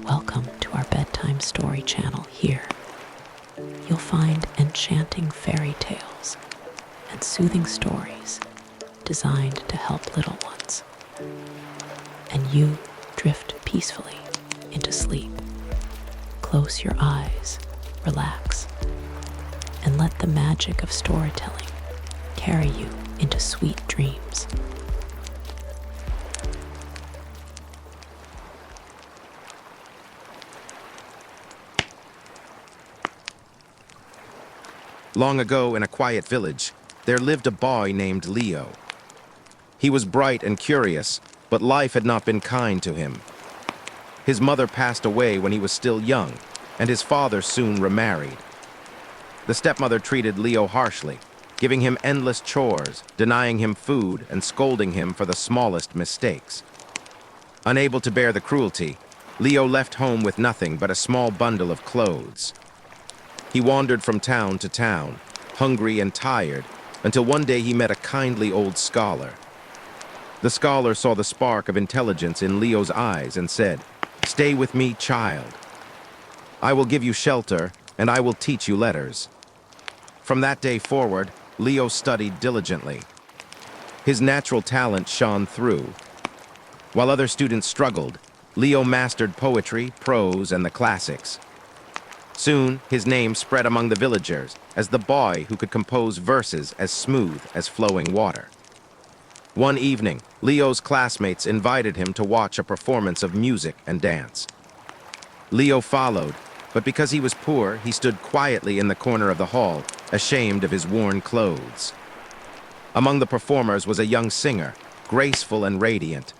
Welcome to our bedtime story channel here. You'll find enchanting fairy tales and soothing stories designed to help little ones. And you drift peacefully into sleep. Close your eyes, relax, and let the magic of storytelling carry you into sweet dreams. Long ago in a quiet village, there lived a boy named Leo. He was bright and curious, but life had not been kind to him. His mother passed away when he was still young, and his father soon remarried. The stepmother treated Leo harshly, giving him endless chores, denying him food, and scolding him for the smallest mistakes. Unable to bear the cruelty, Leo left home with nothing but a small bundle of clothes. He wandered from town to town, hungry and tired, until one day he met a kindly old scholar. The scholar saw the spark of intelligence in Leo's eyes and said, "Stay with me, child. I will give you shelter, and I will teach you letters." From that day forward, Leo studied diligently. His natural talent shone through. While other students struggled, Leo mastered poetry, prose, and the classics. Soon, his name spread among the villagers as the boy who could compose verses as smooth as flowing water. One evening, Leo's classmates invited him to watch a performance of music and dance. Leo followed, but because he was poor, he stood quietly in the corner of the hall, ashamed of his worn clothes. Among the performers was a young singer, graceful and radiant.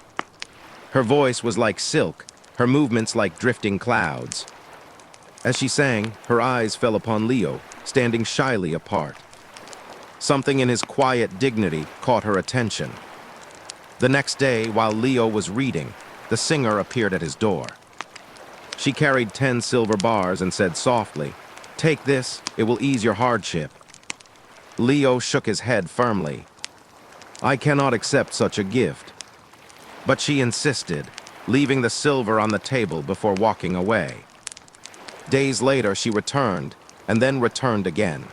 Her voice was like silk, her movements like drifting clouds. As she sang, her eyes fell upon Leo, standing shyly apart. Something in his quiet dignity caught her attention. The next day, while Leo was reading, the singer appeared at his door. She carried 10 silver bars and said softly, "Take this, it will ease your hardship." Leo shook his head firmly. "I cannot accept such a gift." But she insisted, leaving the silver on the table before walking away. Days later, she returned, and then returned again.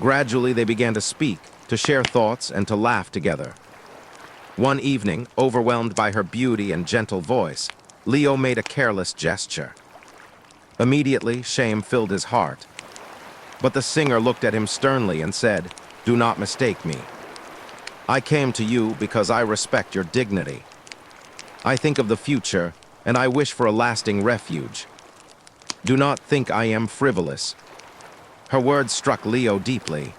Gradually, they began to speak, to share thoughts, and to laugh together. One evening, overwhelmed by her beauty and gentle voice, Leo made a careless gesture. Immediately, shame filled his heart. But the singer looked at him sternly and said, "Do not mistake me. I came to you because I respect your dignity. I think of the future, and I wish for a lasting refuge. Do not think I am frivolous." Her words struck Leo deeply.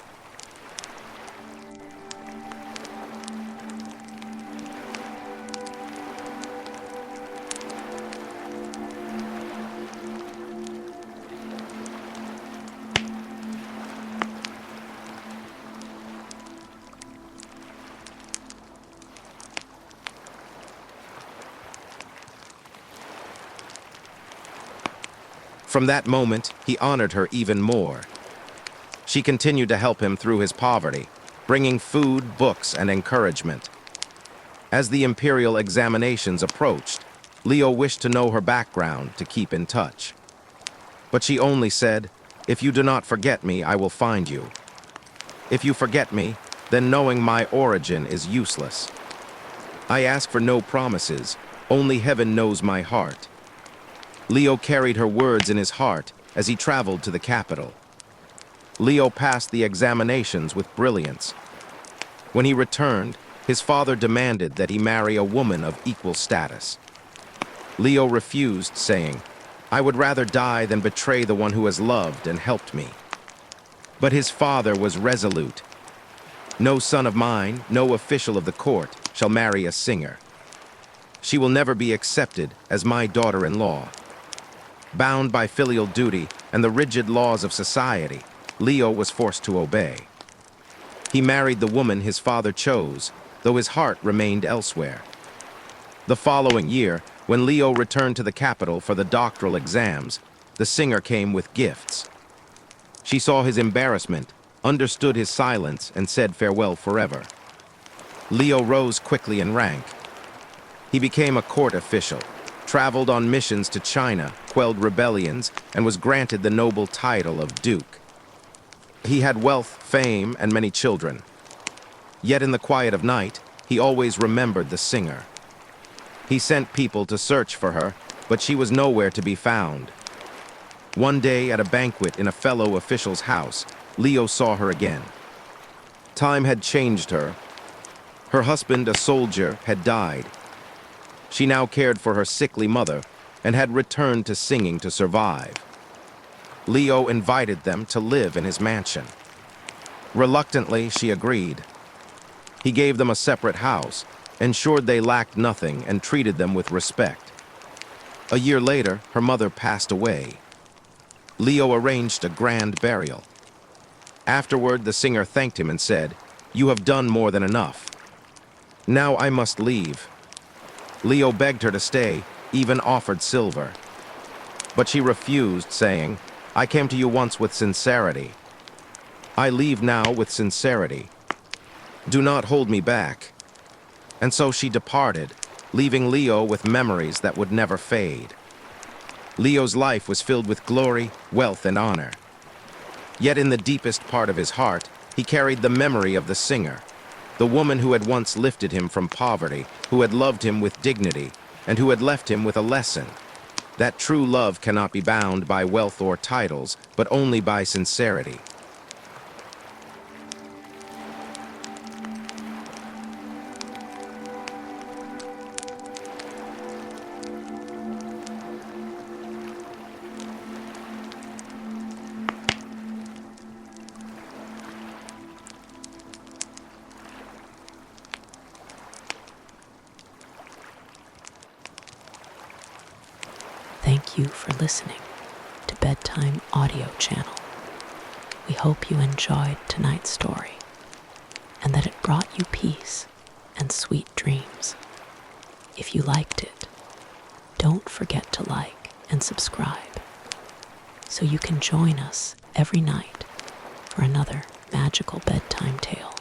From that moment, he honored her even more. She continued to help him through his poverty, bringing food, books, and encouragement. As the imperial examinations approached, Leo wished to know her background to keep in touch. But she only said, "If you do not forget me, I will find you. If you forget me, then knowing my origin is useless. I ask for no promises, only heaven knows my heart." Leo carried her words in his heart as he traveled to the capital. Leo passed the examinations with brilliance. When he returned, his father demanded that he marry a woman of equal status. Leo refused, saying, "I would rather die than betray the one who has loved and helped me." But his father was resolute. "No son of mine, no official of the court, shall marry a singer. She will never be accepted as my daughter-in-law." Bound by filial duty and the rigid laws of society, Leo was forced to obey. He married the woman his father chose, though his heart remained elsewhere. The following year, when Leo returned to the capital for the doctoral exams, the singer came with gifts. She saw his embarrassment, understood his silence, and said farewell forever. Leo rose quickly in rank. He became a court official, traveled on missions to China, quelled rebellions, and was granted the noble title of Duke. He had wealth, fame, and many children. Yet in the quiet of night, he always remembered the singer. He sent people to search for her, but she was nowhere to be found. One day at a banquet in a fellow official's house, Leo saw her again. Time had changed her. Her husband, a soldier, had died. She now cared for her sickly mother and had returned to singing to survive. Leo invited them to live in his mansion. Reluctantly, she agreed. He gave them a separate house, ensured they lacked nothing, and treated them with respect. A year later, her mother passed away. Leo arranged a grand burial. Afterward, the singer thanked him and said, "You have done more than enough. Now I must leave." Leo begged her to stay, even offered silver. But she refused, saying, "I came to you once with sincerity. I leave now with sincerity. Do not hold me back." And so she departed, leaving Leo with memories that would never fade. Leo's life was filled with glory, wealth, and honor. Yet in the deepest part of his heart, he carried the memory of the singer, the woman who had once lifted him from poverty, who had loved him with dignity, and who had left him with a lesson. That true love cannot be bound by wealth or titles, but only by sincerity. Thank you for listening to Bedtime Audio Channel. We hope you enjoyed tonight's story and that it brought you peace and sweet dreams. If you liked it, don't forget to like and subscribe so you can join us every night for another magical bedtime tale.